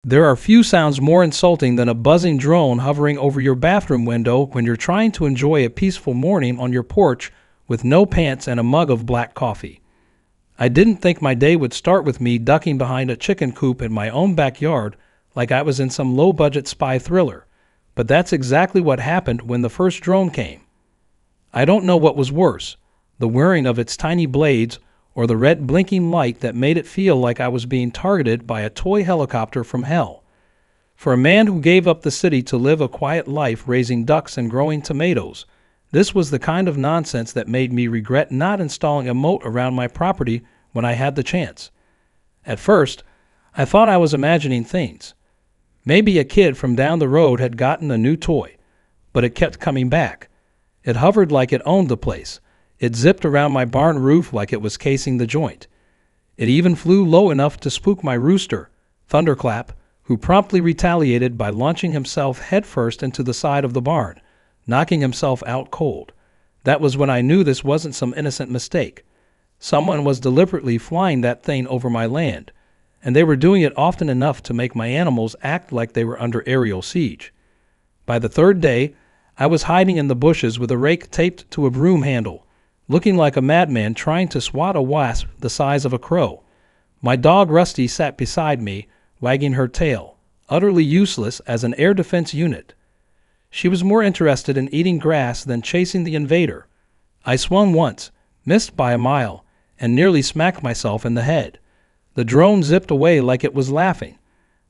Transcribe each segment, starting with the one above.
There are few sounds more insulting than a buzzing drone hovering over your bathroom window when you're trying to enjoy a peaceful morning on your porch with no pants and a mug of black coffee. I didn't think my day would start with me ducking behind a chicken coop in my own backyard like I was in some low-budget spy thriller, but that's exactly what happened when the first drone came. I don't know what was worse, the whirring of its tiny blades or the red blinking light that made it feel like I was being targeted by a toy helicopter from hell. For a man who gave up the city to live a quiet life raising ducks and growing tomatoes, this was the kind of nonsense that made me regret not installing a moat around my property when I had the chance. At first, I thought I was imagining things. Maybe a kid from down the road had gotten a new toy, but it kept coming back. It hovered like it owned the place. It zipped around my barn roof like it was casing the joint. It even flew low enough to spook my rooster, Thunderclap, who promptly retaliated by launching himself headfirst into the side of the barn, knocking himself out cold. That was when I knew this wasn't some innocent mistake. Someone was deliberately flying that thing over my land, and they were doing it often enough to make my animals act like they were under aerial siege. By the third day, I was hiding in the bushes with a rake taped to a broom handle, looking like a madman trying to swat a wasp the size of a crow. My dog Rusty sat beside me, wagging her tail, utterly useless as an air defense unit. She was more interested in eating grass than chasing the invader. I swung once, missed by a mile, and nearly smacked myself in the head. The drone zipped away like it was laughing.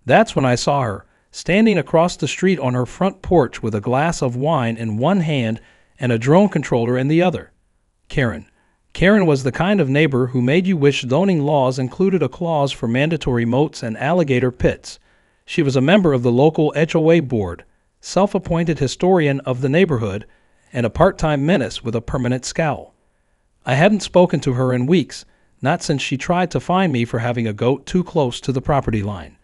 That's when I saw her, standing across the street on her front porch with a glass of wine in one hand and a drone controller in the other. Karen. Karen was the kind of neighbor who made you wish zoning laws included a clause for mandatory moats and alligator pits. She was a member of the local HOA board, self-appointed historian of the neighborhood, and a part-time menace with a permanent scowl. I hadn't spoken to her in weeks, not since she tried to fine me for having a goat too close to the property line.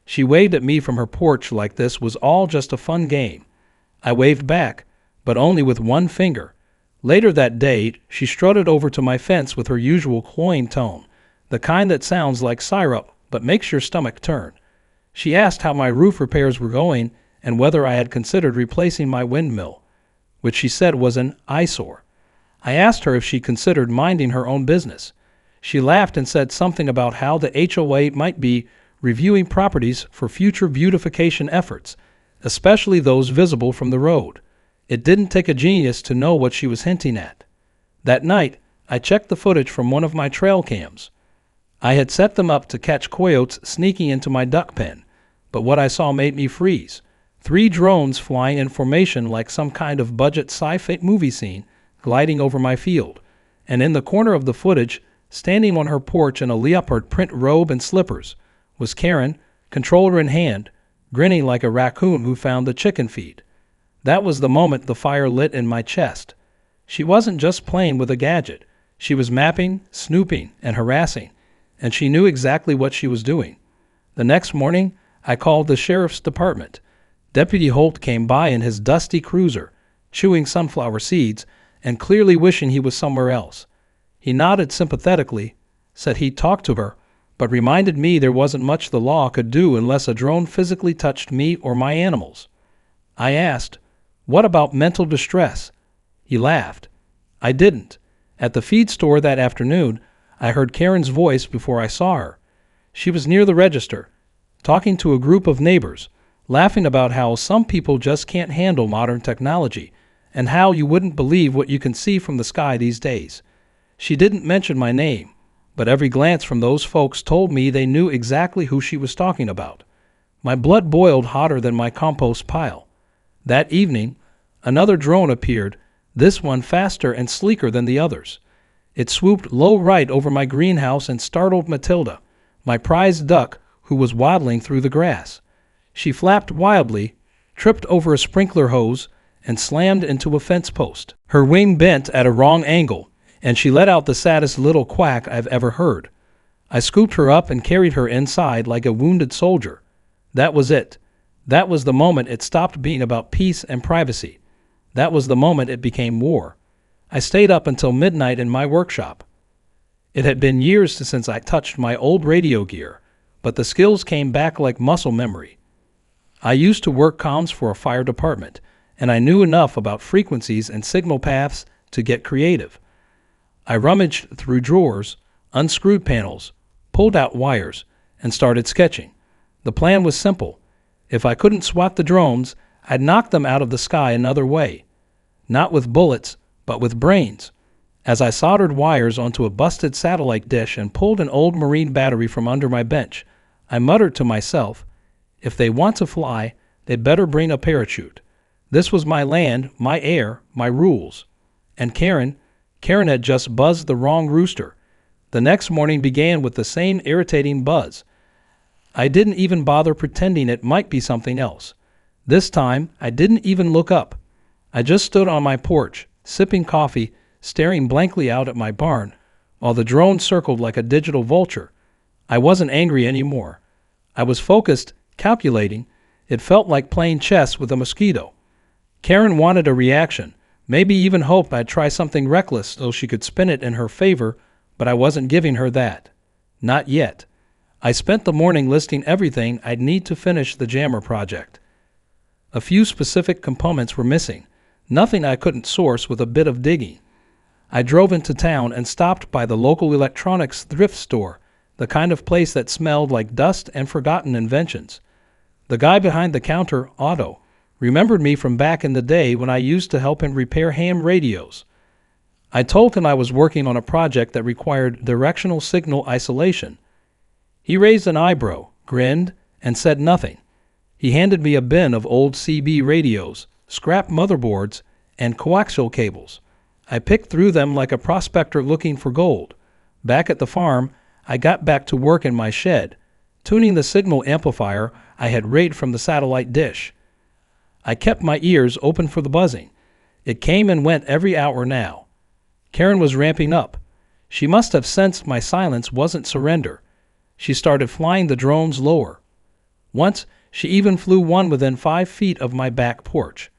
She waved at me from her porch like this was all just a fun game. I waved back, but only with one finger. Later that day, she strutted over to my fence with her usual cloying tone, the kind that sounds like syrup but makes your stomach turn. She asked how my roof repairs were going and whether I had considered replacing my windmill, which she said was an eyesore. I asked her if she considered minding her own business. She laughed and said something about how the HOA might be reviewing properties for future beautification efforts, especially those visible from the road. It didn't take a genius to know what she was hinting at. That night, I checked the footage from one of my trail cams. I had set them up to catch coyotes sneaking into my duck pen, but what I saw made me freeze. 3 drones flying in formation like some kind of budget sci-fi movie scene, gliding over my field, and in the corner of the footage, standing on her porch in a leopard print robe and slippers, was Karen, controller in hand, grinning like a raccoon who found the chicken feed. That was the moment the fire lit in my chest. She wasn't just playing with a gadget. She was mapping, snooping, and harassing, and she knew exactly what she was doing. The next morning, I called the sheriff's department. Deputy Holt came by in his dusty cruiser, chewing sunflower seeds and clearly wishing he was somewhere else. He nodded sympathetically, said he'd talk to her, but reminded me there wasn't much the law could do unless a drone physically touched me or my animals. I asked, "What about mental distress?" He laughed. I didn't. At the feed store that afternoon, I heard Karen's voice before I saw her. She was near the register, talking to a group of neighbors, laughing about how some people just can't handle modern technology and how you wouldn't believe what you can see from the sky these days. She didn't mention my name, but every glance from those folks told me they knew exactly who she was talking about. My blood boiled hotter than my compost pile. That evening, another drone appeared, this one faster and sleeker than the others. It swooped low right over my greenhouse and startled Matilda, my prized duck, who was waddling through the grass. She flapped wildly, tripped over a sprinkler hose, and slammed into a fence post. Her wing bent at a wrong angle, and she let out the saddest little quack I've ever heard. I scooped her up and carried her inside like a wounded soldier. That was it. That was the moment it stopped being about peace and privacy. That was the moment it became war. I stayed up until midnight in my workshop. It had been years since I touched my old radio gear, but the skills came back like muscle memory. I used to work comms for a fire department, and I knew enough about frequencies and signal paths to get creative. I rummaged through drawers, unscrewed panels, pulled out wires, and started sketching. The plan was simple. If I couldn't swat the drones, I'd knock them out of the sky another way. Not with bullets, but with brains. As I soldered wires onto a busted satellite dish and pulled an old marine battery from under my bench, I muttered to myself, if they want to fly, they'd better bring a parachute. This was my land, my air, my rules. And Karen had just buzzed the wrong rooster. The next morning began with the same irritating buzz. I didn't even bother pretending it might be something else. This time, I didn't even look up. I just stood on my porch, sipping coffee, staring blankly out at my barn, while the drone circled like a digital vulture. I wasn't angry anymore. I was focused, calculating. It felt like playing chess with a mosquito. Karen wanted a reaction, maybe even hoped I'd try something reckless so she could spin it in her favor, but I wasn't giving her that. Not yet. I spent the morning listing everything I'd need to finish the jammer project. A few specific components were missing, nothing I couldn't source with a bit of digging. I drove into town and stopped by the local electronics thrift store, the kind of place that smelled like dust and forgotten inventions. The guy behind the counter, Otto, remembered me from back in the day when I used to help him repair ham radios. I told him I was working on a project that required directional signal isolation. He raised an eyebrow, grinned, and said nothing. He handed me a bin of old CB radios, scrap motherboards, and coaxial cables. I picked through them like a prospector looking for gold. Back at the farm, I got back to work in my shed, tuning the signal amplifier I had raked from the satellite dish. I kept my ears open for the buzzing. It came and went every hour now. Karen was ramping up. She must have sensed my silence wasn't surrender. She started flying the drones lower. Once, she even flew one within 5 feet of my back porch.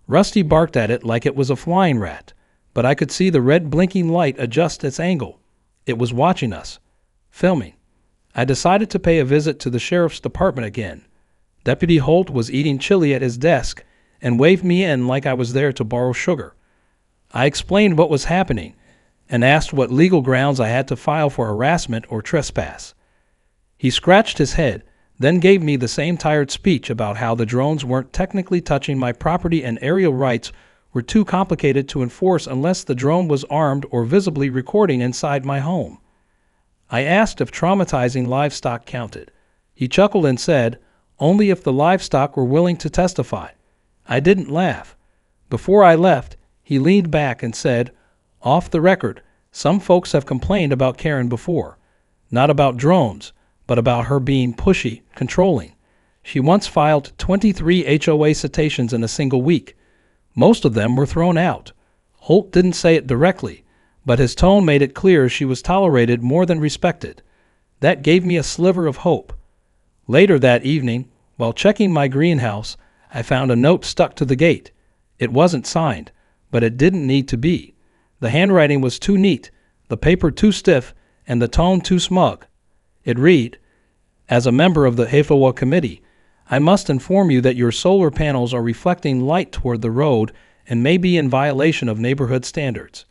Rusty barked at it like it was a flying rat, but I could see the red blinking light adjust its angle. It was watching us, filming. I decided to pay a visit to the sheriff's department again. Deputy Holt was eating chili at his desk and waved me in like I was there to borrow sugar. I explained what was happening and asked what legal grounds I had to file for harassment or trespass. He scratched his head, then gave me the same tired speech about how the drones weren't technically touching my property and aerial rights were too complicated to enforce unless the drone was armed or visibly recording inside my home. I asked if traumatizing livestock counted. He chuckled and said, only if the livestock were willing to testify. I didn't laugh. Before I left, he leaned back and said, off the record, some folks have complained about Karen before. Not about drones, but about her being pushy, controlling. She once filed 23 HOA citations in a single week. Most of them were thrown out. Holt didn't say it directly, but his tone made it clear she was tolerated more than respected. That gave me a sliver of hope. Later that evening, while checking my greenhouse, I found a note stuck to the gate. It wasn't signed, but it didn't need to be. The handwriting was too neat, the paper too stiff, and the tone too smug. It read, as a member of the HFOA committee, I must inform you that your solar panels are reflecting light toward the road and may be in violation of neighborhood standards.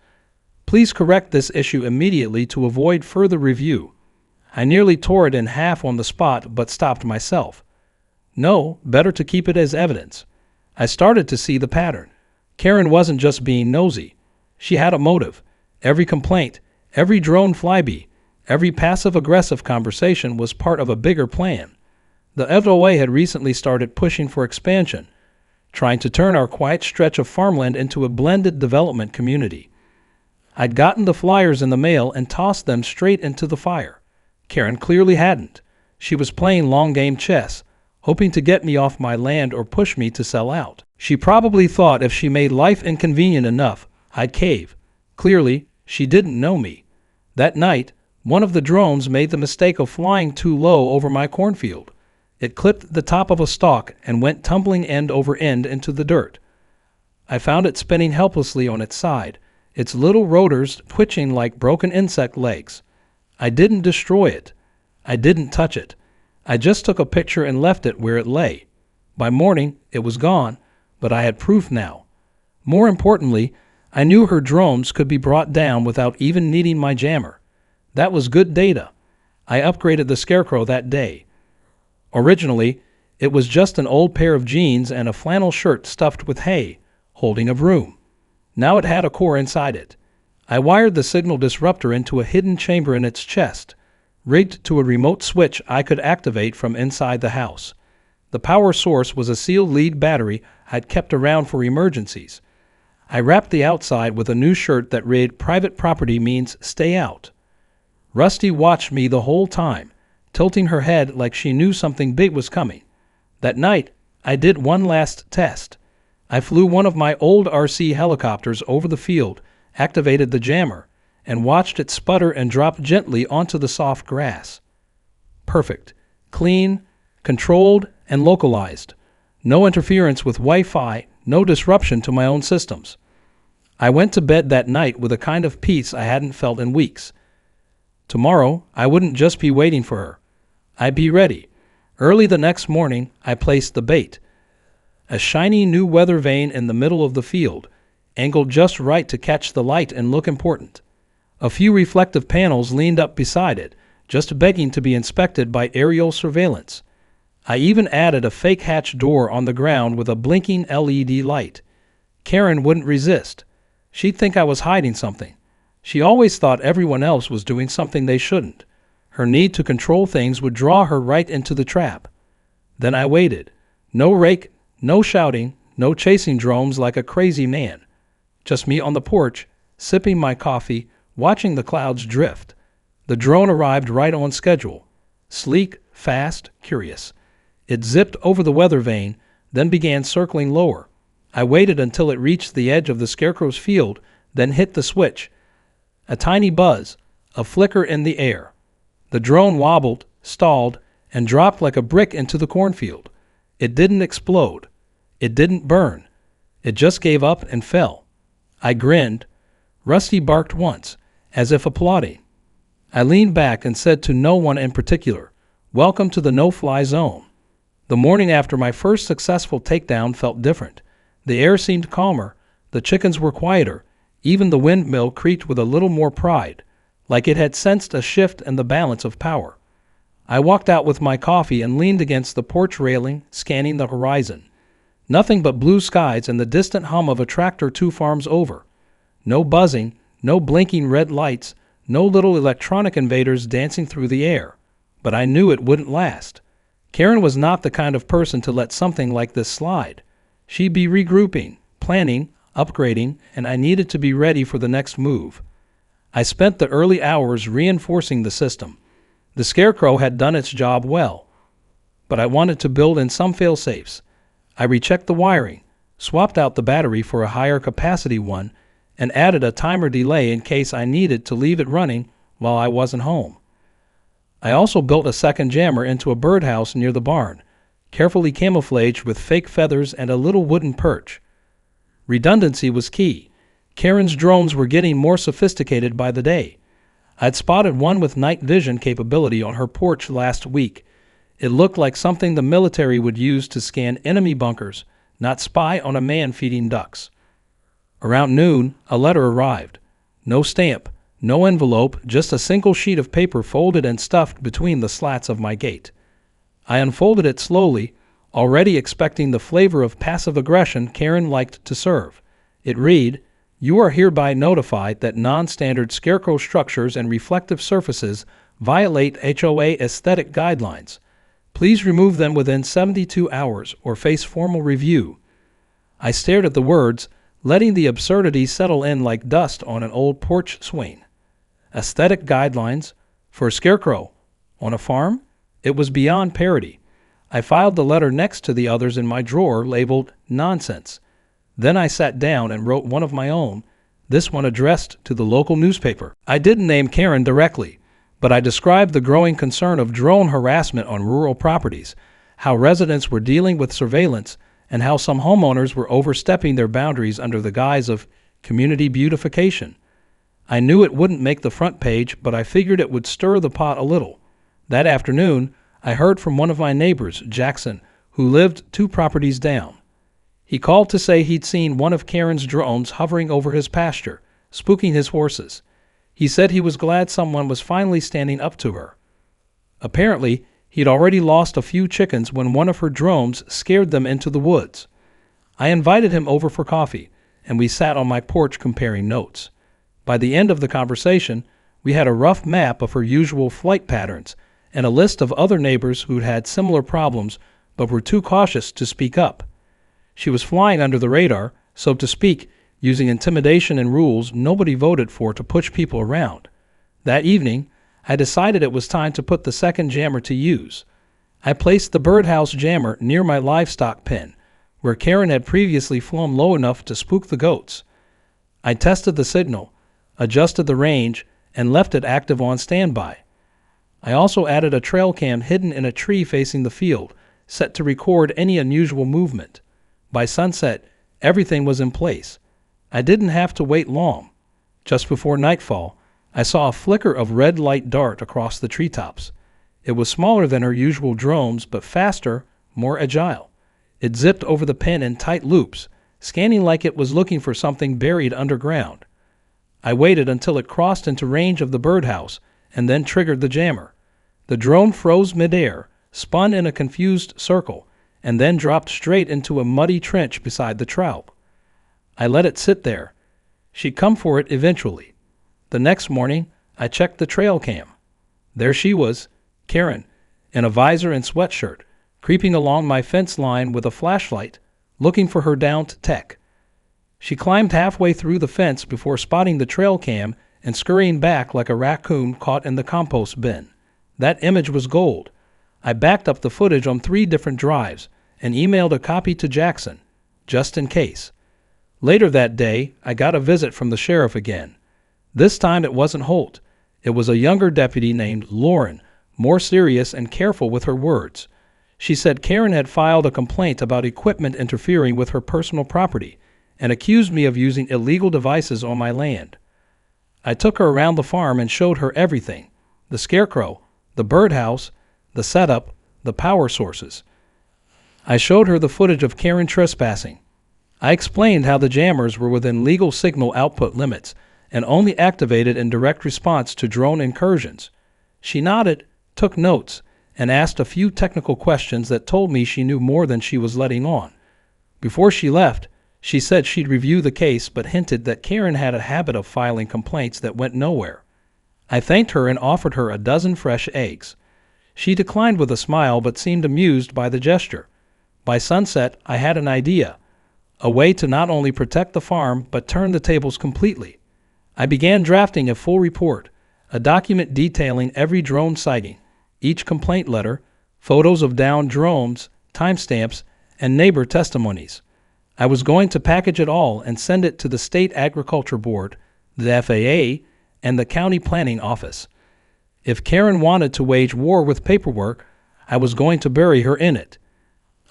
Please correct this issue immediately to avoid further review. I nearly tore it in half on the spot, but stopped myself. No, better to keep it as evidence. I started to see the pattern. Karen wasn't just being nosy. She had a motive. Every complaint, every drone flyby, every passive-aggressive conversation was part of a bigger plan. The FOA had recently started pushing for expansion, trying to turn our quiet stretch of farmland into a blended development community. I'd gotten the flyers in the mail and tossed them straight into the fire. Karen clearly hadn't. She was playing long-game chess, hoping to get me off my land or push me to sell out. She probably thought if she made life inconvenient enough, I'd cave. Clearly, she didn't know me. That night, one of the drones made the mistake of flying too low over my cornfield. It clipped the top of a stalk and went tumbling end over end into the dirt. I found it spinning helplessly on its side, its little rotors twitching like broken insect legs. I didn't destroy it. I didn't touch it. I just took a picture and left it where it lay. By morning, it was gone, but I had proof now. More importantly, I knew her drones could be brought down without even needing my jammer. That was good data. I upgraded the Scarecrow that day. Originally, it was just an old pair of jeans and a flannel shirt stuffed with hay, holding a broom. Now it had a core inside it. I wired the signal disruptor into a hidden chamber in its chest, rigged to a remote switch I could activate from inside the house. The power source was a sealed lead battery I'd kept around for emergencies. I wrapped the outside with a new shirt that read "Private property means stay out." Rusty watched me the whole time, tilting her head like she knew something big was coming. That night, I did one last test. I flew one of my old RC helicopters over the field, activated the jammer, and watched it sputter and drop gently onto the soft grass. Perfect. Clean, controlled, and localized. No interference with Wi-Fi, no disruption to my own systems. I went to bed that night with a kind of peace I hadn't felt in weeks. Tomorrow, I wouldn't just be waiting for her. I'd be ready. Early the next morning, I placed the bait. A shiny new weather vane in the middle of the field, angled just right to catch the light and look important. A few reflective panels leaned up beside it, just begging to be inspected by aerial surveillance. I even added a fake hatch door on the ground with a blinking LED light. Karen wouldn't resist. She'd think I was hiding something. She always thought everyone else was doing something they shouldn't. Her need to control things would draw her right into the trap. Then I waited. No rake, no shouting, no chasing drones like a crazy man. Just me on the porch, sipping my coffee, watching the clouds drift. The drone arrived right on schedule. Sleek, fast, curious. It zipped over the weather vane, then began circling lower. I waited until it reached the edge of the Scarecrow's field, then hit the switch. A tiny buzz, a flicker in the air. The drone wobbled, stalled, and dropped like a brick into the cornfield. It didn't explode. It didn't burn. It just gave up and fell. I grinned. Rusty barked once, as if applauding. I leaned back and said to no one in particular, "Welcome to the no-fly zone." The morning after my first successful takedown felt different. The air seemed calmer, the chickens were quieter, even the windmill creaked with a little more pride, like it had sensed a shift in the balance of power. I walked out with my coffee and leaned against the porch railing, scanning the horizon. Nothing but blue skies and the distant hum of a tractor 2 farms over. No buzzing, no blinking red lights, no little electronic invaders dancing through the air. But I knew it wouldn't last. Karen was not the kind of person to let something like this slide. She'd be regrouping, planning, upgrading, and I needed to be ready for the next move. I spent the early hours reinforcing the system. The Scarecrow had done its job well, but I wanted to build in some fail-safes. I rechecked the wiring, swapped out the battery for a higher capacity one, and added a timer delay in case I needed to leave it running while I wasn't home. I also built a second jammer into a birdhouse near the barn, carefully camouflaged with fake feathers and a little wooden perch. Redundancy was key. Karen's drones were getting more sophisticated by the day. I'd spotted one with night vision capability on her porch last week. It looked like something the military would use to scan enemy bunkers, not spy on a man feeding ducks. Around noon, a letter arrived. No stamp, no envelope, just a single sheet of paper folded and stuffed between the slats of my gate. I unfolded it slowly, already expecting the flavor of passive aggression Karen liked to serve. It read, "You are hereby notified that non-standard Scarecrow structures and reflective surfaces violate HOA aesthetic guidelines. Please remove them within 72 hours or face formal review." I stared at the words, letting the absurdity settle in like dust on an old porch swing. Aesthetic guidelines for a Scarecrow on a farm? It was beyond parody. I filed the letter next to the others in my drawer labeled "Nonsense." Then I sat down and wrote one of my own, this one addressed to the local newspaper. I didn't name Karen directly, but I described the growing concern of drone harassment on rural properties, how residents were dealing with surveillance, and how some homeowners were overstepping their boundaries under the guise of community beautification. I knew it wouldn't make the front page, but I figured it would stir the pot a little. That afternoon, I heard from one of my neighbors, Jackson, who lived 2 properties down. He called to say he'd seen one of Karen's drones hovering over his pasture, spooking his horses. He said he was glad someone was finally standing up to her. Apparently, he'd already lost a few chickens when one of her drones scared them into the woods. I invited him over for coffee, and we sat on my porch comparing notes. By the end of the conversation, we had a rough map of her usual flight patterns and a list of other neighbors who'd had similar problems but were too cautious to speak up. She was flying under the radar, so to speak, using intimidation and rules nobody voted for to push people around. That evening, I decided it was time to put the second jammer to use. I placed the birdhouse jammer near my livestock pen, where Karen had previously flown low enough to spook the goats. I tested the signal, adjusted the range, and left it active on standby. I also added a trail cam hidden in a tree facing the field, set to record any unusual movement. By sunset, everything was in place. I didn't have to wait long. Just before nightfall, I saw a flicker of red light dart across the treetops. It was smaller than her usual drones, but faster, more agile. It zipped over the pen in tight loops, scanning like it was looking for something buried underground. I waited until it crossed into range of the birdhouse and then triggered the jammer. The drone froze midair, spun in a confused circle, and then dropped straight into a muddy trench beside the trout. I let it sit there. She'd come for it eventually. The next morning, I checked the trail cam. There she was, Karen, in a visor and sweatshirt, creeping along my fence line with a flashlight, looking for her downed tech. She climbed halfway through the fence before spotting the trail cam and scurrying back like a raccoon caught in the compost bin. That image was gold. I backed up the footage on 3 different drives and emailed a copy to Jackson, just in case. Later that day, I got a visit from the sheriff again. This time it wasn't Holt. It was a younger deputy named Lauren, more serious and careful with her words. She said Karen had filed a complaint about equipment interfering with her personal property and accused me of using illegal devices on my land. I took her around the farm and showed her everything: the scarecrow, the birdhouse, the setup, the power sources. I showed her the footage of Karen trespassing. I explained how the jammers were within legal signal output limits and only activated in direct response to drone incursions. She nodded, took notes, and asked a few technical questions that told me she knew more than she was letting on. Before she left, she said she'd review the case but hinted that Karen had a habit of filing complaints that went nowhere. I thanked her and offered her a dozen fresh eggs. She declined with a smile but seemed amused by the gesture. By sunset, I had an idea, a way to not only protect the farm but turn the tables completely. I began drafting a full report, a document detailing every drone sighting, each complaint letter, photos of downed drones, timestamps, and neighbor testimonies. I was going to package it all and send it to the State Agriculture Board, the FAA, and the County Planning Office. If Karen wanted to wage war with paperwork, I was going to bury her in it.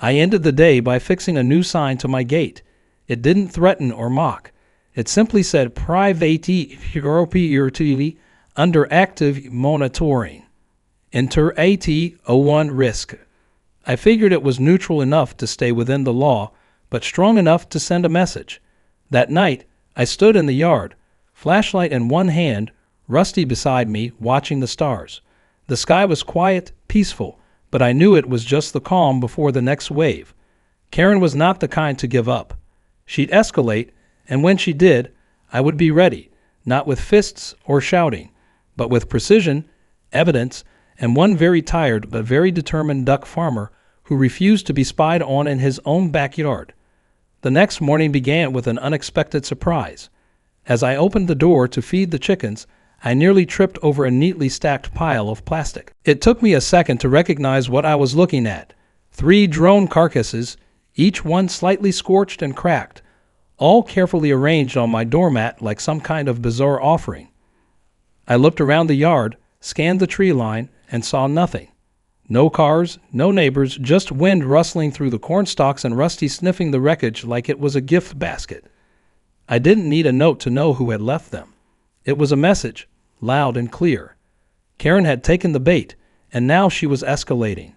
I ended the day by fixing a new sign to my gate. It didn't threaten or mock. It simply said Private under active monitoring. Enter AT01 risk. I figured it was neutral enough to stay within the law, but strong enough to send a message. That night, I stood in the yard, flashlight in one hand, Rusty beside me, watching the stars. The sky was quiet, peaceful, but I knew it was just the calm before the next wave. Karen was not the kind to give up. She'd escalate, and when she did, I would be ready, not with fists or shouting, but with precision, evidence, and one very tired but very determined duck farmer who refused to be spied on in his own backyard. The next morning began with an unexpected surprise. As I opened the door to feed the chickens, I nearly tripped over a neatly stacked pile of plastic. It took me a second to recognize what I was looking at. 3 drone carcasses, each one slightly scorched and cracked, all carefully arranged on my doormat like some kind of bizarre offering. I looked around the yard, scanned the tree line, and saw nothing. No cars, no neighbors, just wind rustling through the corn stalks and Rusty sniffing the wreckage like it was a gift basket. I didn't need a note to know who had left them. It was a message, loud and clear. Karen had taken the bait, and now she was escalating.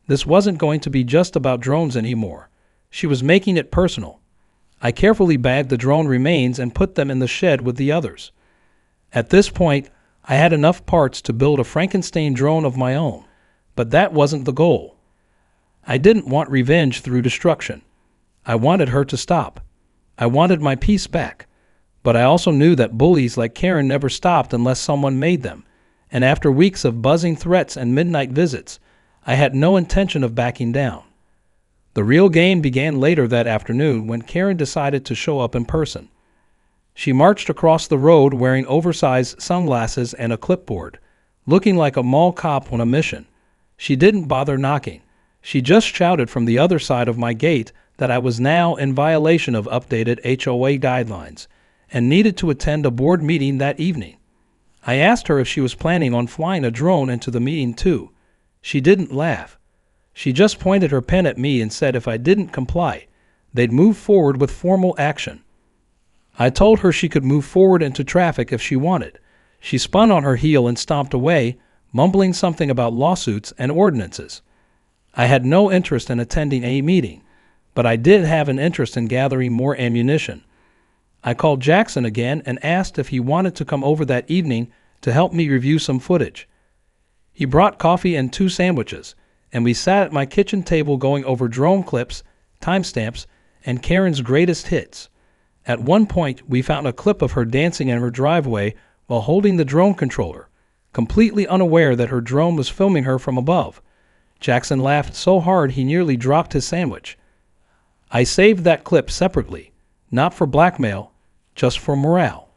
This wasn't going to be just about drones anymore. She was making it personal. I carefully bagged the drone remains and put them in the shed with the others. At this point, I had enough parts to build a Frankenstein drone of my own, but that wasn't the goal. I didn't want revenge through destruction. I wanted her to stop. I wanted my peace back. But I also knew that bullies like Karen never stopped unless someone made them, and after weeks of buzzing threats and midnight visits, I had no intention of backing down. The real game began later that afternoon when Karen decided to show up in person. She marched across the road wearing oversized sunglasses and a clipboard, looking like a mall cop on a mission. She didn't bother knocking. She just shouted from the other side of my gate that I was now in violation of updated HOA guidelines and needed to attend a board meeting that evening. I asked her if she was planning on flying a drone into the meeting too. She didn't laugh. She just pointed her pen at me and said if I didn't comply, they'd move forward with formal action. I told her she could move forward into traffic if she wanted. She spun on her heel and stomped away, mumbling something about lawsuits and ordinances. I had no interest in attending a meeting, but I did have an interest in gathering more ammunition. I called Jackson again and asked if he wanted to come over that evening to help me review some footage. He brought coffee and 2 sandwiches, and we sat at my kitchen table going over drone clips, timestamps, and Karen's greatest hits. At one point, we found a clip of her dancing in her driveway while holding the drone controller, completely unaware that her drone was filming her from above. Jackson laughed so hard he nearly dropped his sandwich. I saved that clip separately, not for blackmail, just for morale.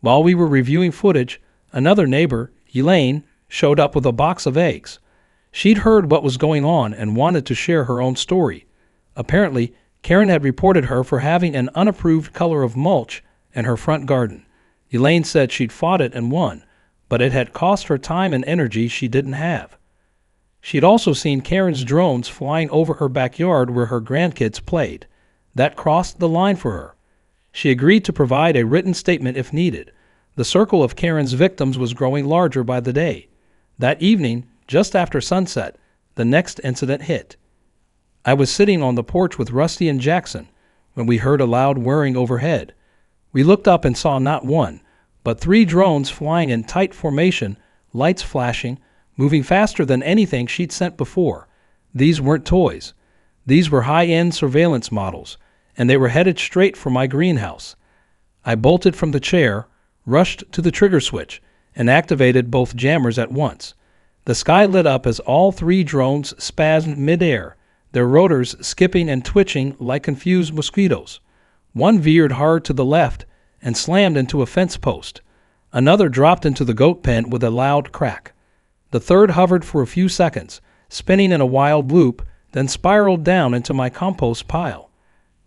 While we were reviewing footage, another neighbor, Elaine, showed up with a box of eggs. She'd heard what was going on and wanted to share her own story. Apparently, Karen had reported her for having an unapproved color of mulch in her front garden. Elaine said she'd fought it and won, but it had cost her time and energy she didn't have. She'd also seen Karen's drones flying over her backyard where her grandkids played. That crossed the line for her. She agreed to provide a written statement if needed. The circle of Karen's victims was growing larger by the day. That evening, just after sunset, the next incident hit. I was sitting on the porch with Rusty and Jackson when we heard a loud whirring overhead. We looked up and saw not one, but 3 drones flying in tight formation, lights flashing, moving faster than anything she'd sent before. These weren't toys. These were high-end surveillance models, and they were headed straight for my greenhouse. I bolted from the chair, rushed to the trigger switch, and activated both jammers at once. The sky lit up as all 3 drones spasmed midair, their rotors skipping and twitching like confused mosquitoes. One veered hard to the left and slammed into a fence post. Another dropped into the goat pen with a loud crack. The third hovered for a few seconds, spinning in a wild loop, then spiraled down into my compost pile.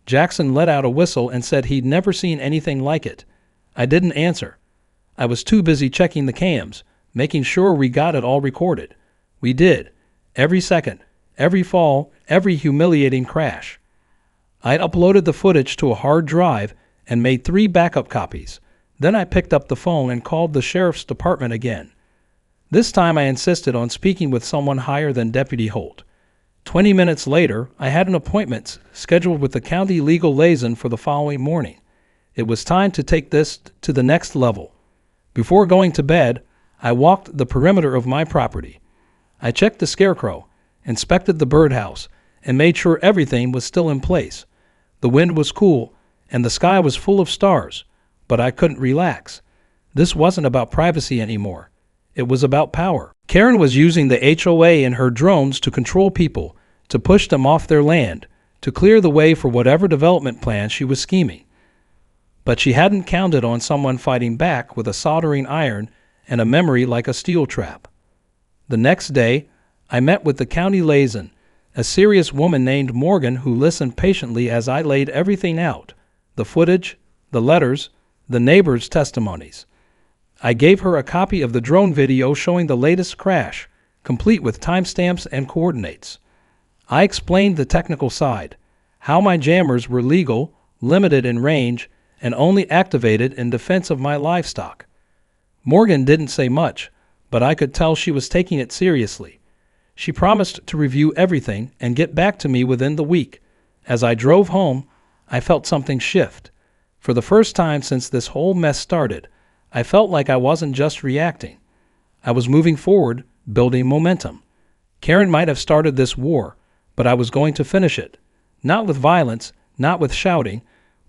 Jackson let out a whistle and said he'd never seen anything like it. I didn't answer. I was too busy checking the cams, making sure we got it all recorded. We did. Every second, every fall, every humiliating crash. I'd uploaded the footage to a hard drive and made 3 backup copies. Then I picked up the phone and called the sheriff's department again. This time I insisted on speaking with someone higher than Deputy Holt. 20 minutes later, I had an appointment scheduled with the county legal liaison for the following morning. It was time to take this to the next level. Before going to bed, I walked the perimeter of my property. I checked the scarecrow, inspected the birdhouse, and made sure everything was still in place. The wind was cool, and the sky was full of stars, but I couldn't relax. This wasn't about privacy anymore. It was about power. Karen was using the HOA and her drones to control people, to push them off their land, to clear the way for whatever development plan she was scheming. But she hadn't counted on someone fighting back with a soldering iron and a memory like a steel trap. The next day, I met with the county liaison, a serious woman named Morgan who listened patiently as I laid everything out, the footage, the letters, the neighbors' testimonies. I gave her a copy of the drone video showing the latest crash, complete with timestamps and coordinates. I explained the technical side, how my jammers were legal, limited in range, and only activated in defense of my livestock. Morgan didn't say much, but I could tell she was taking it seriously. She promised to review everything and get back to me within the week. As I drove home, I felt something shift. For the first time since this whole mess started, I felt like I wasn't just reacting. I was moving forward, building momentum. Karen might have started this war, but I was going to finish it. Not with violence, not with shouting,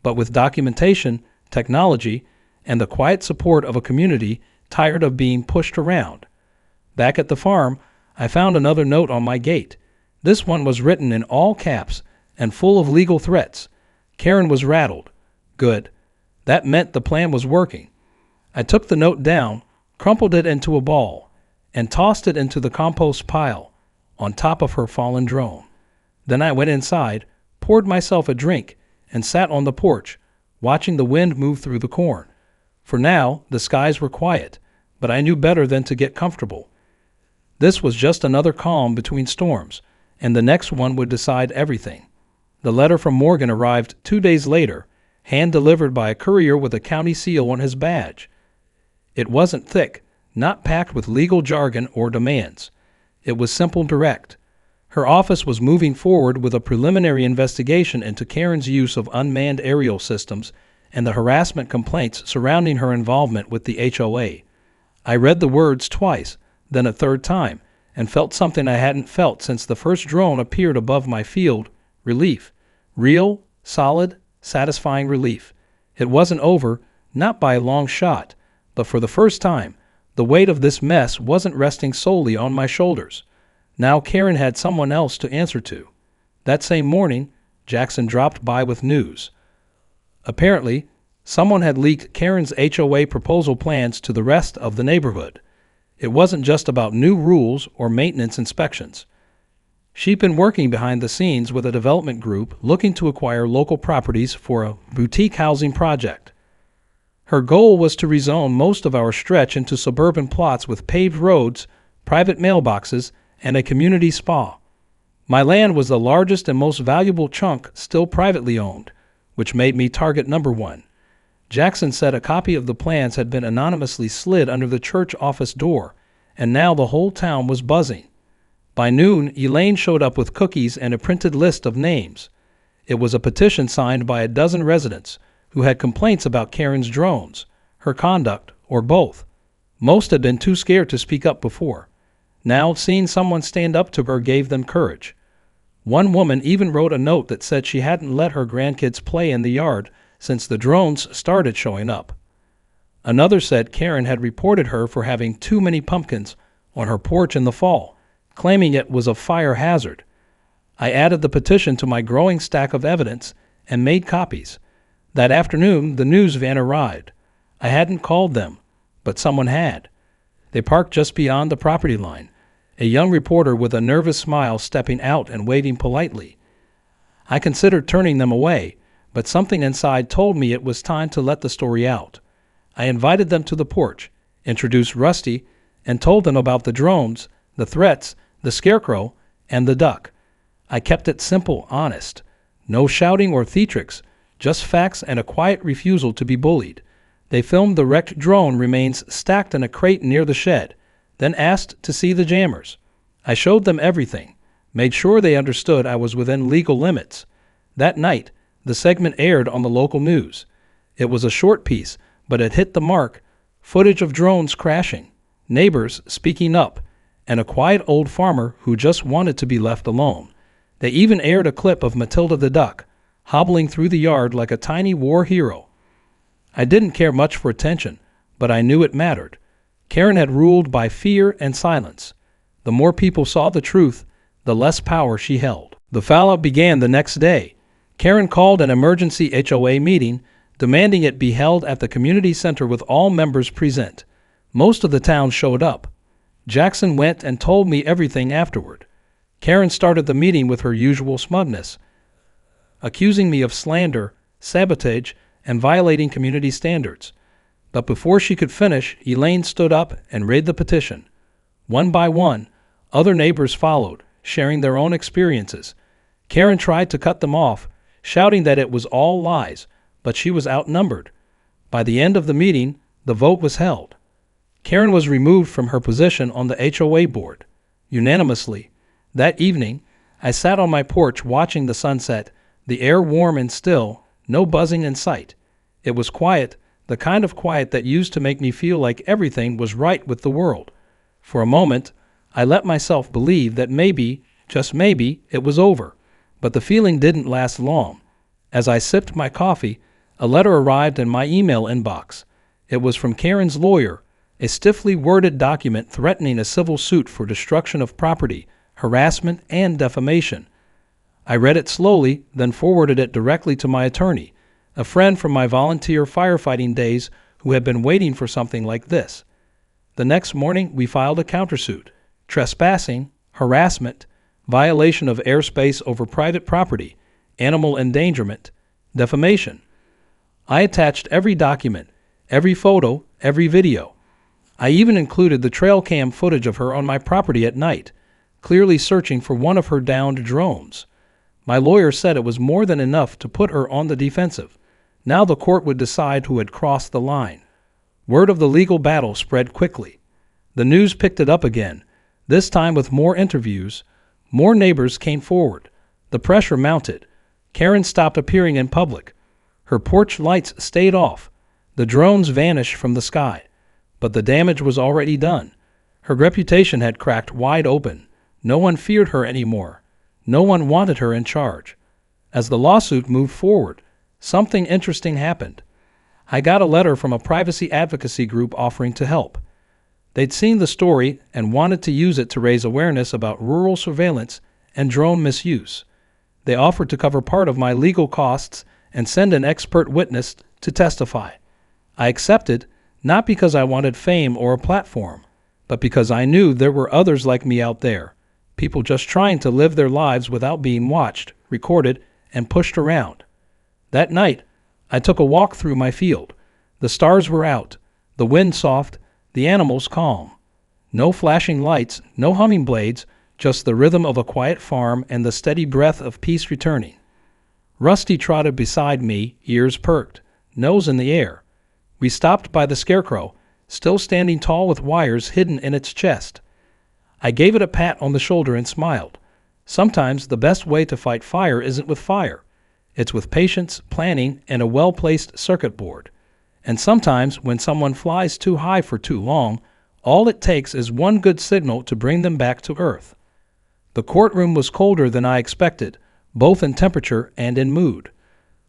but with documentation, technology, and the quiet support of a community tired of being pushed around. Back at the farm, I found another note on my gate. This one was written in all caps and full of legal threats. Karen was rattled. Good. That meant the plan was working. I took the note down, crumpled it into a ball, and tossed it into the compost pile on top of her fallen drone. Then I went inside, poured myself a drink, and sat on the porch, watching the wind move through the corn. For now, the skies were quiet, but I knew better than to get comfortable. This was just another calm between storms, and the next one would decide everything. The letter from Morgan arrived 2 days later, hand-delivered by a courier with a county seal on his badge. It wasn't thick, not packed with legal jargon or demands. It was simple and direct. Her office was moving forward with a preliminary investigation into Karen's use of unmanned aerial systems and the harassment complaints surrounding her involvement with the HOA. I read the words twice, then a third time, and felt something I hadn't felt since the first drone appeared above my field: relief. Real, solid, satisfying relief. It wasn't over, not by a long shot, but for the first time, the weight of this mess wasn't resting solely on my shoulders. Now Karen had someone else to answer to. That same morning, Jackson dropped by with news. Apparently, someone had leaked Karen's HOA proposal plans to the rest of the neighborhood. It wasn't just about new rules or maintenance inspections. She'd been working behind the scenes with a development group looking to acquire local properties for a boutique housing project. Her goal was to rezone most of our stretch into suburban plots with paved roads, private mailboxes, and a community spa. My land was the largest and most valuable chunk still privately owned, which made me target number one. Jackson said a copy of the plans had been anonymously slid under the church office door, and now the whole town was buzzing. By noon, Elaine showed up with cookies and a printed list of names. It was a petition signed by a dozen residents who had complaints about Karen's drones, her conduct, or both. Most had been too scared to speak up before. Now, seeing someone stand up to her gave them courage. One woman even wrote a note that said she hadn't let her grandkids play in the yard since the drones started showing up. Another said Karen had reported her for having too many pumpkins on her porch in the fall, claiming it was a fire hazard. I added the petition to my growing stack of evidence and made copies. That afternoon, the news van arrived. I hadn't called them, but someone had. They parked just beyond the property line, a young reporter with a nervous smile stepping out and waving politely. I considered turning them away, but something inside told me it was time to let the story out. I invited them to the porch, introduced Rusty, and told them about the drones, the threats, the scarecrow, and the duck. I kept it simple, honest. No shouting or theatrics, just facts and a quiet refusal to be bullied. They filmed the wrecked drone remains stacked in a crate near the shed, then asked to see the jammers. I showed them everything, made sure they understood I was within legal limits. That night, the segment aired on the local news. It was a short piece, but it hit the mark. Footage of drones crashing, neighbors speaking up, and a quiet old farmer who just wanted to be left alone. They even aired a clip of Matilda the duck, hobbling through the yard like a tiny war hero. I didn't care much for attention, but I knew it mattered. Karen had ruled by fear and silence. The more people saw the truth, the less power she held. The fallout began the next day. Karen called an emergency HOA meeting, demanding it be held at the community center with all members present. Most of the town showed up. Jackson went and told me everything afterward. Karen started the meeting with her usual smugness, accusing me of slander, sabotage, and violating community standards. But before she could finish, Elaine stood up and read the petition. One by one, other neighbors followed, sharing their own experiences. Karen tried to cut them off, shouting that it was all lies, but she was outnumbered. By the end of the meeting, the vote was held. Karen was removed from her position on the HOA board, unanimously. That evening, I sat on my porch watching the sunset, the air warm and still, no buzzing in sight. It was quiet, the kind of quiet that used to make me feel like everything was right with the world. For a moment, I let myself believe that maybe, just maybe, it was over. But the feeling didn't last long. As I sipped my coffee, a letter arrived in my email inbox. It was from Karen's lawyer, a stiffly worded document threatening a civil suit for destruction of property, harassment, and defamation. I read it slowly, then forwarded it directly to my attorney, a friend from my volunteer firefighting days who had been waiting for something like this. The next morning, we filed a countersuit: trespassing, harassment, violation of airspace over private property, animal endangerment, defamation. I attached every document, every photo, every video. I even included the trail cam footage of her on my property at night, clearly searching for one of her downed drones. My lawyer said it was more than enough to put her on the defensive. Now the court would decide who had crossed the line. Word of the legal battle spread quickly. The news picked it up again, this time with more interviews. More neighbors came forward. The pressure mounted. Karen stopped appearing in public. Her porch lights stayed off. The drones vanished from the sky. But the damage was already done. Her reputation had cracked wide open. No one feared her anymore. No one wanted her in charge. As the lawsuit moved forward, something interesting happened. I got a letter from a privacy advocacy group offering to help. They'd seen the story and wanted to use it to raise awareness about rural surveillance and drone misuse. They offered to cover part of my legal costs and send an expert witness to testify. I accepted, not because I wanted fame or a platform, but because I knew there were others like me out there, people just trying to live their lives without being watched, recorded, and pushed around. That night, I took a walk through my field. The stars were out, the wind soft, the animals calm. No flashing lights, no humming blades, just the rhythm of a quiet farm and the steady breath of peace returning. Rusty trotted beside me, ears perked, nose in the air. We stopped by the scarecrow, still standing tall with wires hidden in its chest. I gave it a pat on the shoulder and smiled. Sometimes the best way to fight fire isn't with fire. It's with patience, planning, and a well-placed circuit board. And sometimes when someone flies too high for too long, all it takes is one good signal to bring them back to earth. The courtroom was colder than I expected, both in temperature and in mood.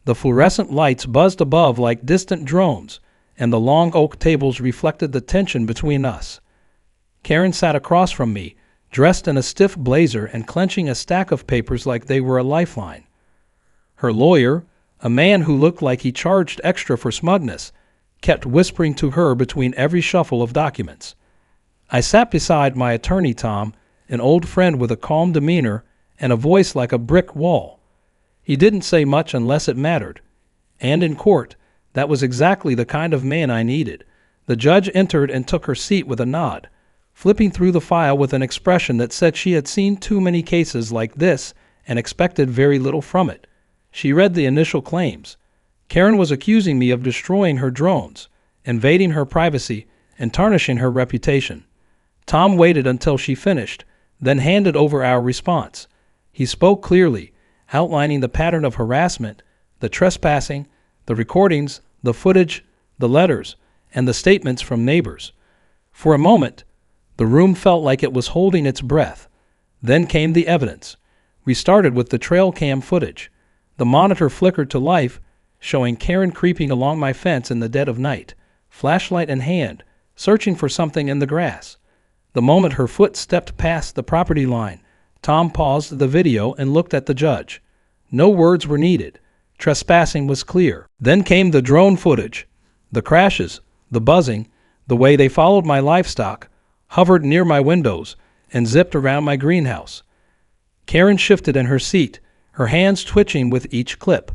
The fluorescent lights buzzed above like distant drones, and the long oak tables reflected the tension between us. Karen sat across from me, dressed in a stiff blazer and clenching a stack of papers like they were a lifeline. Her lawyer, a man who looked like he charged extra for smugness, kept whispering to her between every shuffle of documents. I sat beside my attorney, Tom, an old friend with a calm demeanor and a voice like a brick wall. He didn't say much unless it mattered. And in court, that was exactly the kind of man I needed. The judge entered and took her seat with a nod, flipping through the file with an expression that said she had seen too many cases like this and expected very little from it. She read the initial claims. Karen was accusing me of destroying her drones, invading her privacy, and tarnishing her reputation. Tom waited until she finished, then handed over our response. He spoke clearly, outlining the pattern of harassment, the trespassing, the recordings, the footage, the letters, and the statements from neighbors. For a moment, the room felt like it was holding its breath. Then came the evidence. We started with the trail cam footage. The monitor flickered to life, showing Karen creeping along my fence in the dead of night, flashlight in hand, searching for something in the grass. The moment her foot stepped past the property line, Tom paused the video and looked at the judge. No words were needed. Trespassing was clear. Then came the drone footage, the crashes, the buzzing, the way they followed my livestock, hovered near my windows, and zipped around my greenhouse. Karen shifted in her seat, her hands twitching with each clip.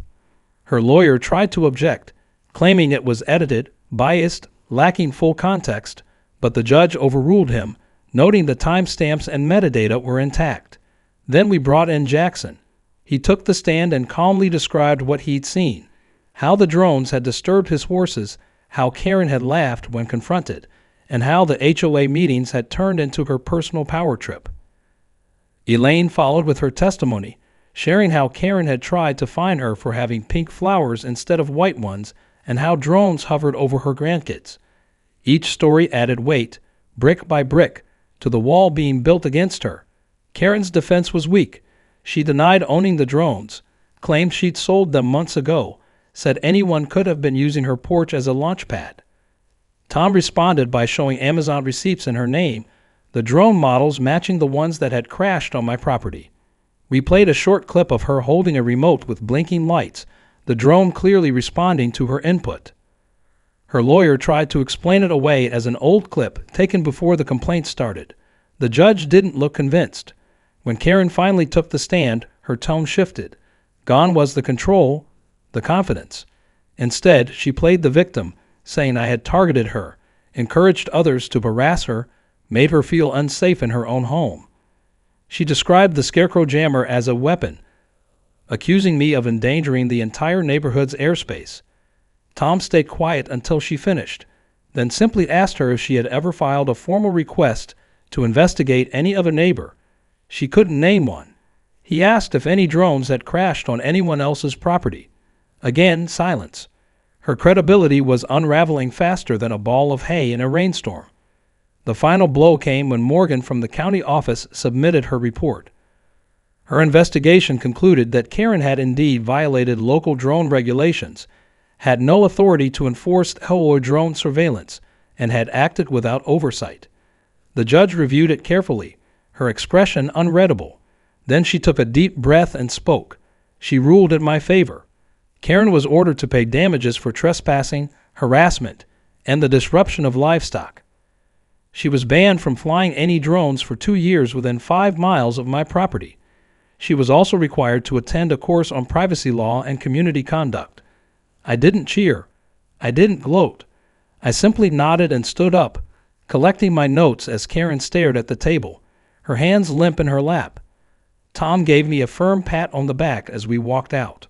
Her lawyer tried to object, claiming it was edited, biased, lacking full context, but the judge overruled him, noting the timestamps and metadata were intact. Then we brought in Jackson. He took the stand and calmly described what he'd seen, how the drones had disturbed his horses, how Karen had laughed when confronted, and how the HOA meetings had turned into her personal power trip. Elaine followed with her testimony, sharing how Karen had tried to fine her for having pink flowers instead of white ones and how drones hovered over her grandkids. Each story added weight, brick by brick, to the wall being built against her. Karen's defense was weak. She denied owning the drones, claimed she'd sold them months ago, said anyone could have been using her porch as a launch pad. Tom responded by showing Amazon receipts in her name, the drone models matching the ones that had crashed on my property. We played a short clip of her holding a remote with blinking lights, the drone clearly responding to her input. Her lawyer tried to explain it away as an old clip taken before the complaint started. The judge didn't look convinced. When Karen finally took the stand, her tone shifted. Gone was the control, the confidence. Instead, she played the victim, saying I had targeted her, encouraged others to harass her, made her feel unsafe in her own home. She described the Scarecrow Jammer as a weapon, accusing me of endangering the entire neighborhood's airspace. Tom stayed quiet until she finished, then simply asked her if she had ever filed a formal request to investigate any other neighbor. She couldn't name one. He asked if any drones had crashed on anyone else's property. Again, silence. Her credibility was unraveling faster than a ball of hay in a rainstorm. The final blow came when Morgan from the county office submitted her report. Her investigation concluded that Karen had indeed violated local drone regulations, had no authority to enforce HOA drone surveillance, and had acted without oversight. The judge reviewed it carefully, her expression unreadable. Then she took a deep breath and spoke. She ruled in my favor. Karen was ordered to pay damages for trespassing, harassment, and the disruption of livestock. She was banned from flying any drones for 2 years within 5 miles of my property. She was also required to attend a course on privacy law and community conduct. I didn't cheer. I didn't gloat. I simply nodded and stood up, collecting my notes as Karen stared at the table, her hands limp in her lap. Tom gave me a firm pat on the back as we walked out.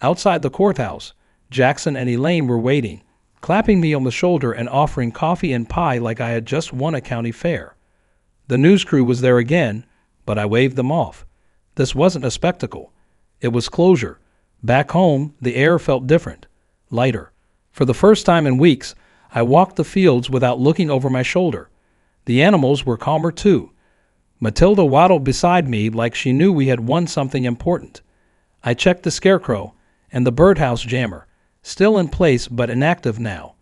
Outside the courthouse, Jackson and Elaine were waiting, clapping me on the shoulder and offering coffee and pie like I had just won a county fair. The news crew was there again, but I waved them off. This wasn't a spectacle. It was closure. Back home, the air felt different, lighter. For the first time in weeks, I walked the fields without looking over my shoulder. The animals were calmer too. Matilda waddled beside me like she knew we had won something important. I checked the Scarecrow and the birdhouse jammer, still in place but inactive now.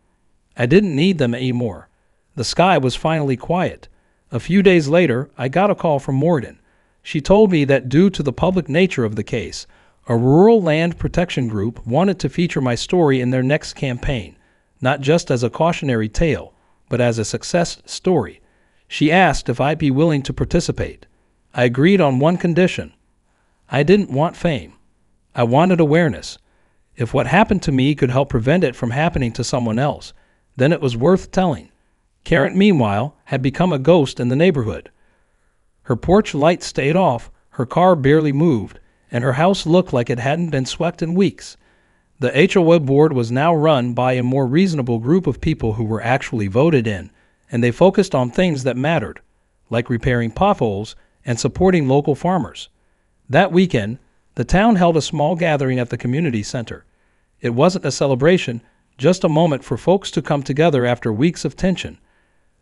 I didn't need them anymore. The sky was finally quiet. A few days later, I got a call from Morgan. She told me that due to the public nature of the case, a rural land protection group wanted to feature my story in their next campaign, not just as a cautionary tale, but as a success story. She asked if I'd be willing to participate. I agreed on one condition. I didn't want fame. I wanted awareness. If what happened to me could help prevent it from happening to someone else, then it was worth telling. Karen, meanwhile, had become a ghost in the neighborhood. Her porch light stayed off, her car barely moved, and her house looked like it hadn't been swept in weeks. The HOA board was now run by a more reasonable group of people who were actually voted in, and they focused on things that mattered, like repairing potholes and supporting local farmers. That weekend, the town held a small gathering at the community center. It wasn't a celebration, just a moment for folks to come together after weeks of tension.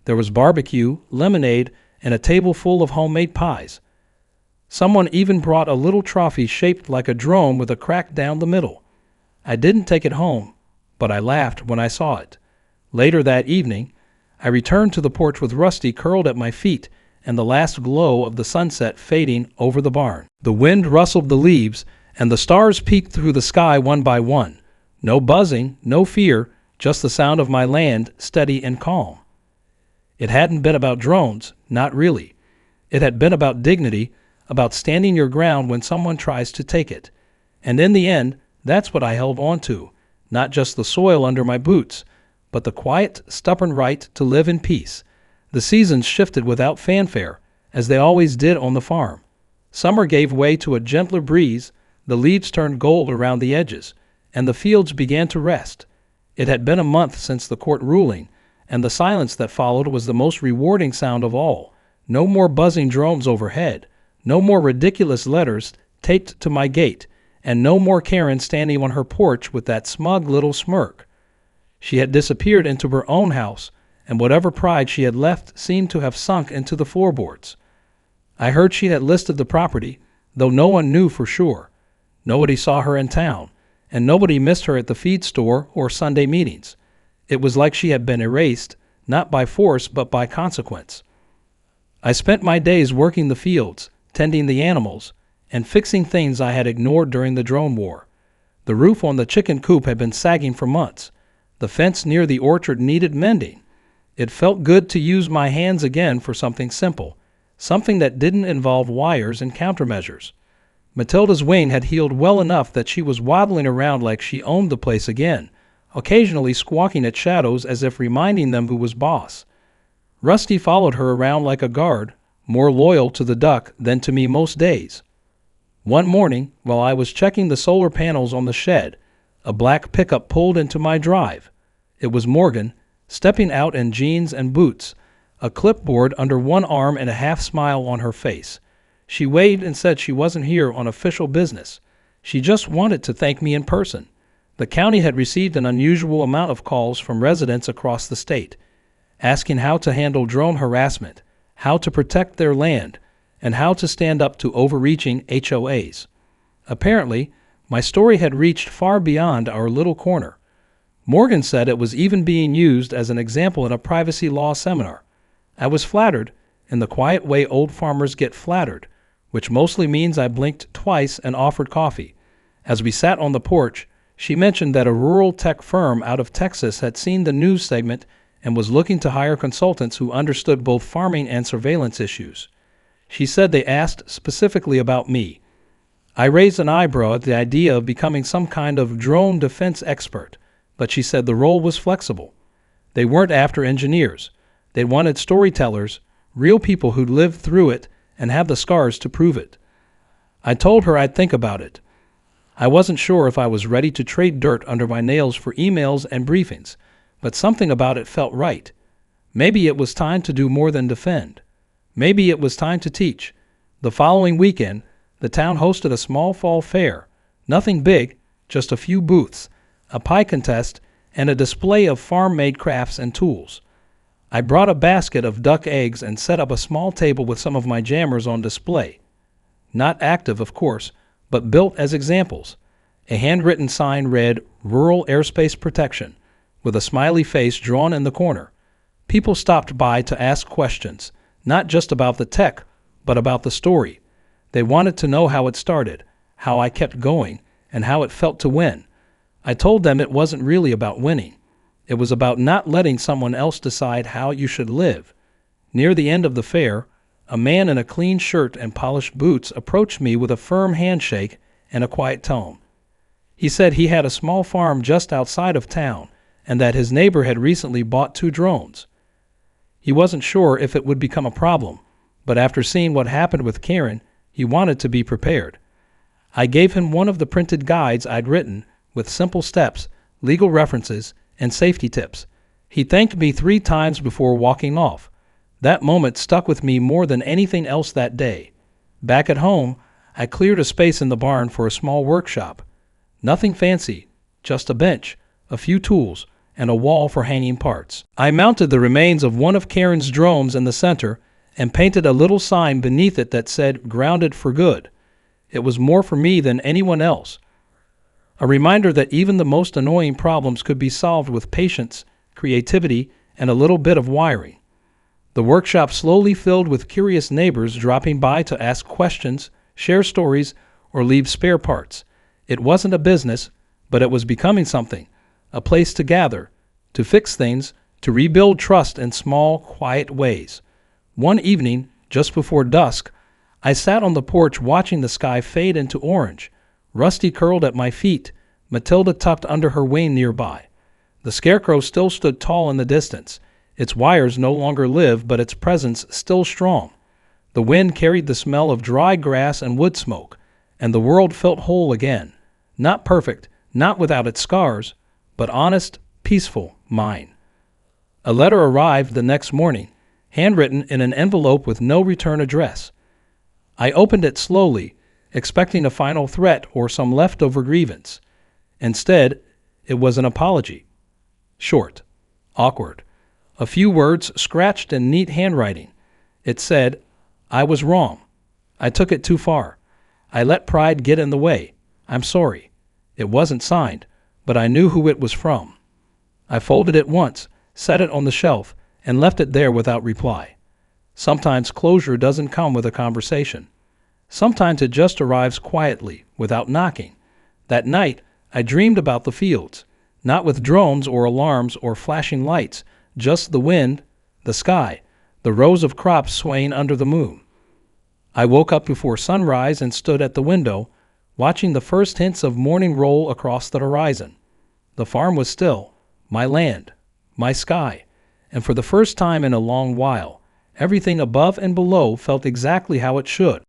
There was barbecue, lemonade, and a table full of homemade pies. Someone even brought a little trophy shaped like a drone with a crack down the middle. I didn't take it home, but I laughed when I saw it. Later that evening, I returned to the porch with Rusty curled at my feet and the last glow of the sunset fading over the barn. The wind rustled the leaves, and the stars peeked through the sky one by one. No buzzing, no fear, just the sound of my land, steady and calm. It hadn't been about drones, not really. It had been about dignity, about standing your ground when someone tries to take it. And in the end, that's what I held on to, not just the soil under my boots, but the quiet, stubborn right to live in peace. The seasons shifted without fanfare, as they always did on the farm. Summer gave way to a gentler breeze, the leaves turned gold around the edges, and the fields began to rest. It had been a month since the court ruling, and the silence that followed was the most rewarding sound of all. No more buzzing drones overhead, no more ridiculous letters taped to my gate, and no more Karen standing on her porch with that smug little smirk. She had disappeared into her own house, and whatever pride she had left seemed to have sunk into the floorboards. I heard she had listed the property, though no one knew for sure. Nobody saw her in town, and nobody missed her at the feed store or Sunday meetings. It was like she had been erased, not by force but by consequence. I spent my days working the fields, tending the animals, and fixing things I had ignored during the drone war. The roof on the chicken coop had been sagging for months. The fence near the orchard needed mending. It felt good to use my hands again for something simple, something that didn't involve wires and countermeasures. Matilda's wing had healed well enough that she was waddling around like she owned the place again, occasionally squawking at shadows as if reminding them who was boss. Rusty followed her around like a guard, more loyal to the duck than to me most days. One morning, while I was checking the solar panels on the shed, a black pickup pulled into my drive. It was Morgan, stepping out in jeans and boots, a clipboard under one arm and a half-smile on her face. She waved and said she wasn't here on official business. She just wanted to thank me in person. The county had received an unusual amount of calls from residents across the state, asking how to handle drone harassment, how to protect their land, and how to stand up to overreaching HOAs. Apparently, my story had reached far beyond our little corner. Morgan said it was even being used as an example in a privacy law seminar. I was flattered, in the quiet way old farmers get flattered, which mostly means I blinked twice and offered coffee. As we sat on the porch, she mentioned that a rural tech firm out of Texas had seen the news segment and was looking to hire consultants who understood both farming and surveillance issues. She said they asked specifically about me. I raised an eyebrow at the idea of becoming some kind of drone defense expert, but she said the role was flexible. They weren't after engineers. They wanted storytellers, real people who'd lived through it and have the scars to prove it. I told her I'd think about it. I wasn't sure if I was ready to trade dirt under my nails for emails and briefings, but something about it felt right. Maybe it was time to do more than defend. Maybe it was time to teach. The following weekend, the town hosted a small fall fair. Nothing big, just a few booths, a pie contest, and a display of farm-made crafts and tools. I brought a basket of duck eggs and set up a small table with some of my jammers on display. Not active, of course, but built as examples. A handwritten sign read, "Rural Airspace Protection," with a smiley face drawn in the corner. People stopped by to ask questions, not just about the tech, but about the story. They wanted to know how it started, how I kept going, and how it felt to win. I told them it wasn't really about winning. It was about not letting someone else decide how you should live. Near the end of the fair, a man in a clean shirt and polished boots approached me with a firm handshake and a quiet tone. He said he had a small farm just outside of town and that his neighbor had recently bought 2 drones. He wasn't sure if it would become a problem, but after seeing what happened with Karen, he wanted to be prepared. I gave him one of the printed guides I'd written with simple steps, legal references, and safety tips. He thanked me 3 times before walking off. That moment stuck with me more than anything else that day. Back at home, I cleared a space in the barn for a small workshop. Nothing fancy, just a bench, a few tools, and a wall for hanging parts. I mounted the remains of one of Karen's drones in the center and painted a little sign beneath it that said, "Grounded for Good." It was more for me than anyone else. A reminder that even the most annoying problems could be solved with patience, creativity, and a little bit of wiring. The workshop slowly filled with curious neighbors dropping by to ask questions, share stories, or leave spare parts. It wasn't a business, but it was becoming something, a place to gather, to fix things, to rebuild trust in small, quiet ways. One evening, just before dusk, I sat on the porch watching the sky fade into orange. Rusty curled at my feet, Matilda tucked under her wing nearby. The scarecrow still stood tall in the distance. Its wires no longer lived, but its presence still strong. The wind carried the smell of dry grass and wood smoke, and the world felt whole again. Not perfect, not without its scars, but honest, peaceful, mine. A letter arrived the next morning, handwritten in an envelope with no return address. I opened it slowly, expecting a final threat or some leftover grievance. Instead, it was an apology. Short, awkward, a few words scratched in neat handwriting. It said, "I was wrong. I took it too far. I let pride get in the way. I'm sorry." It wasn't signed, but I knew who it was from. I folded it once, set it on the shelf, and left it there without reply. Sometimes closure doesn't come with a conversation. Sometimes it just arrives quietly, without knocking. That night, I dreamed about the fields, not with drones or alarms or flashing lights, just the wind, the sky, the rows of crops swaying under the moon. I woke up before sunrise and stood at the window, watching the first hints of morning roll across the horizon. The farm was still, my land, my sky, and for the first time in a long while, everything above and below felt exactly how it should.